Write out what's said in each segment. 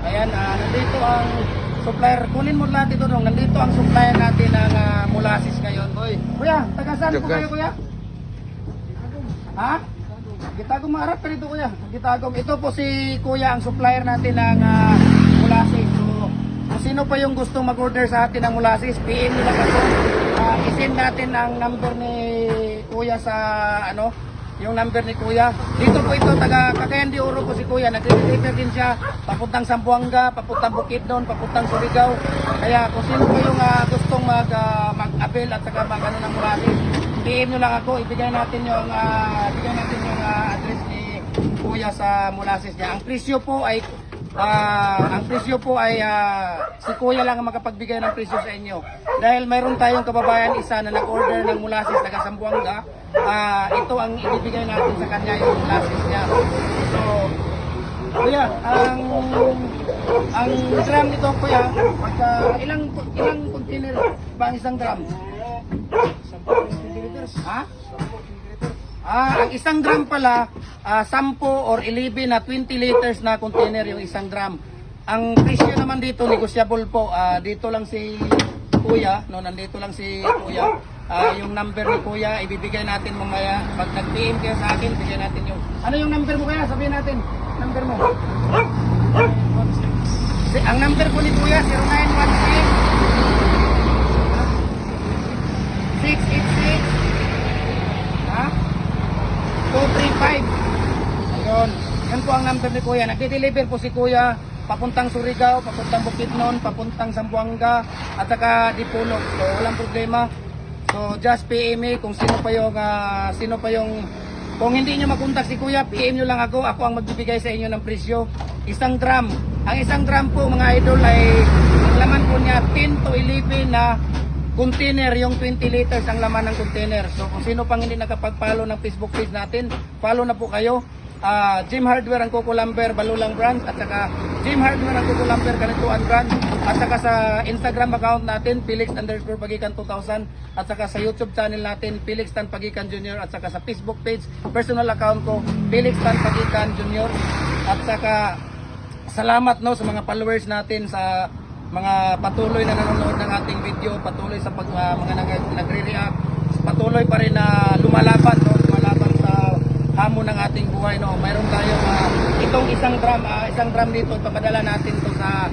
Ayan, nandito ang supplier. Kunin mo lahat ito dong. Nandito ang supplier natin ng molasses ngayon. Boy. Kuya, taga saan po kayo kuya? Ha? Gitagom, maharap ka dito kuya. Gitagom. Ito po si kuya ang supplier natin ng molasses. So, kung sino pa yung gustong mag-order sa atin ng molasses, PM nila ako. I-send natin ang number ni kuya sa yung number ni kuya. Dito po ito, taga Cagayan de Oro po si kuya. Nag-deliver din siya papuntang Zamboanga, papuntang Bukidnon, papuntang Surigao. Kaya kung sino po yung gustong mag-avail at saka mag-ano ng molasses, PM nyo lang ako. Ibigay natin yung address ni kuya sa molasses niya. Ang presyo po ay si kuya lang ang makapagbigay ng presyo sa inyo. Dahil mayroon tayong kababayan isa na nag-order ng molasses taga Zamboanga. Ito ang ibibigay natin sa kanya yung molasses niya. So, kuya, ang gram nito kuya, ilang container ba ang isang gram? 10 liters. Ha? Ang isang gram pala, 10 or 11 na 20 liters na container yung isang gram. Ang presyo naman dito, negotiable po. Dito lang si kuya, nandito lang si kuya. Yung number ni kuya, ibibigay natin mamaya. Pag nag-PM kayo sa akin, bigay natin yung... Ano yung number mo kaya? Sabihin natin. Number mo. Ang number ko ni kuya, 0916 686 235. Ayun. Yan po ang number ni kuya. Nagde-deliver po si kuya papuntang Surigao, papuntang Bukidnon, papuntang Zamboanga, at saka Dipolog. So walang problema. So just PM me kung sino pa yung kung hindi niyo makontak si kuya, PM niyo lang ako. Ako ang magbibigay sa inyo ng presyo. Isang drum. Ang isang drum po mga idol ay ang laman po niya 10 to 11 na container, yung 20 liters ang laman ng container. So kung sino pang hindi nakapag-follow ng Facebook page natin, follow na po kayo. Jim Hardware ang Coco Lumber Balulang branch, at saka Jim Hardware ang Coco Lumber Kanituan branch, at saka sa Instagram account natin Felix_Pagikan 2000, at saka sa YouTube channel natin Felix Tan Pagikan Jr., at saka sa Facebook page personal account ko Felix Tan Pagikan Jr. At saka salamat sa mga followers natin, sa mga patuloy na nanonood ng ating video, patuloy sa mga nagre-react, patuloy pa rin na lumalaban sa hamon ng ating buhay. Mayroon tayong itong isang drum dito, papadala natin to sa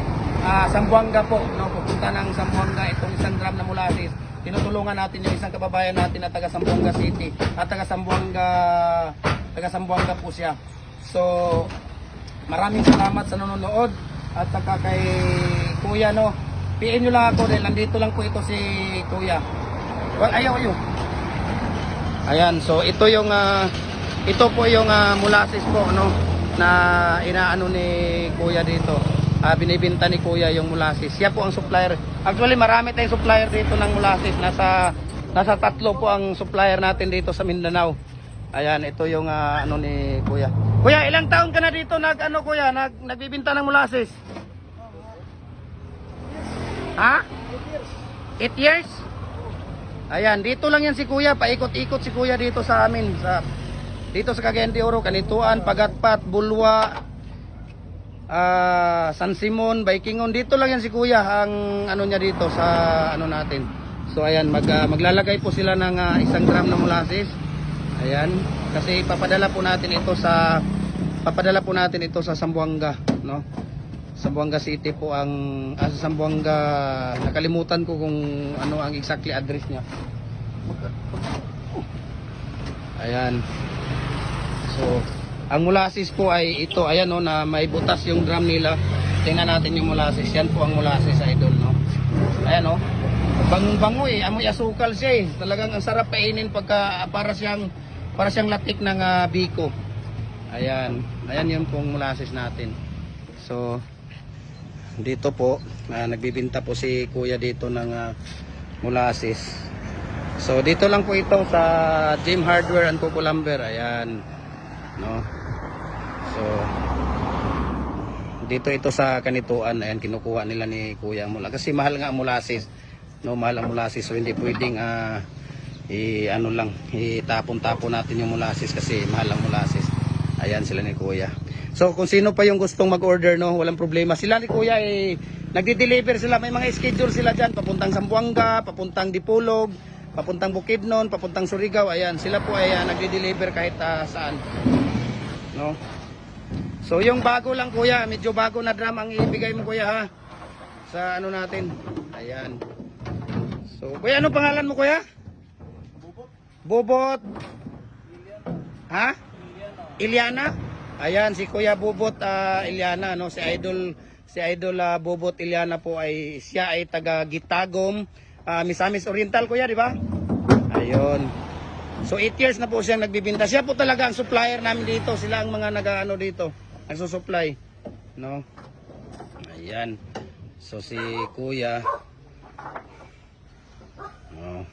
Zamboanga po, pupunta ng Zamboanga itong isang drum na molasses. Tinutulungan natin yung isang kababayan natin na taga Zamboanga City at taga Zamboanga po siya. So maraming salamat sa nanonood, at saka kay kuya, PM nyo lang ako dahil nandito lang po ito si kuya. Well, ayaw. Ayan, so ito po yung molasses po na inaano ni kuya dito. Binibenta ni kuya yung molasses. Siya po ang supplier. Actually marami tayong supplier dito ng molasses. Nasa 3 po ang supplier natin dito sa Mindanao. Ayan, ito yung ni kuya. Kuya, ilang taon ka na dito nagbibenta ng molasses? Ha? 8 years? Ayan, dito lang yan si kuya. Paikot-ikot si kuya dito sa amin. Dito sa Cagayan de Oro, Kanituan, Pagatpat, Bulwa, San Simon, Baikingon. Dito lang yan si kuya ang niya dito sa natin. So ayan, maglalagay po sila ng isang gram na molasses. Ayan, kasi papadala po natin ito sa Zamboanga, Zamboanga City po ang sa Zamboanga. Nakalimutan ko kung ano ang exactly address niya. Ayan. So, ang molasses po ay ito, ayan na may butas yung drum nila. Tingnan natin yung molasses. Yan po ang molasses, idol, Ayan bango amoy asukal siya Talagang ang sarap kainin pagka para siyang latik ng biko. Ayan yun pong molasses natin. So, dito po nagbibinta po si kuya dito ng molasses. So dito lang po ito sa Jim Hardware and Coco Lumber. Ayan, so dito ito sa Kanituan. Ayan, kinukuha nila ni kuya ang molasses kasi mahal nga ang molasses, mahal ang molasses. So hindi pwedeng itapon-tapon natin yung molasses kasi mahal ang molasses. Ayan sila ni kuya. So kung sino pa yung gustong mag-order, no, walang problema. Sila ni Kuya nagdi-deliver sila, may mga schedule sila diyan, papuntang Zamboanga, papuntang Dipolog, papuntang Bukidnon, papuntang Surigao. Ayan, sila po ay nagdi-deliver kahit saan. No? So yung bago lang Kuya, medyo bago na drum ang ibigay mo Kuya ha. Sa ano natin. Ayan. So Kuya, ano pangalan mo Kuya? Bobot. Bobot. Ha? Iliana. Ayan si Kuya Bobot Iliana, no, si Idol Bobot Iliana po ay siya ay taga Gitagom, Misamis Oriental Kuya, di ba? Ayun. So 8 years na po siyang nagbibinta. Siya po talaga ang supplier namin dito. Sila ang mga nag-ano dito, nagsusupply, no? Ayan. So si Kuya, oh.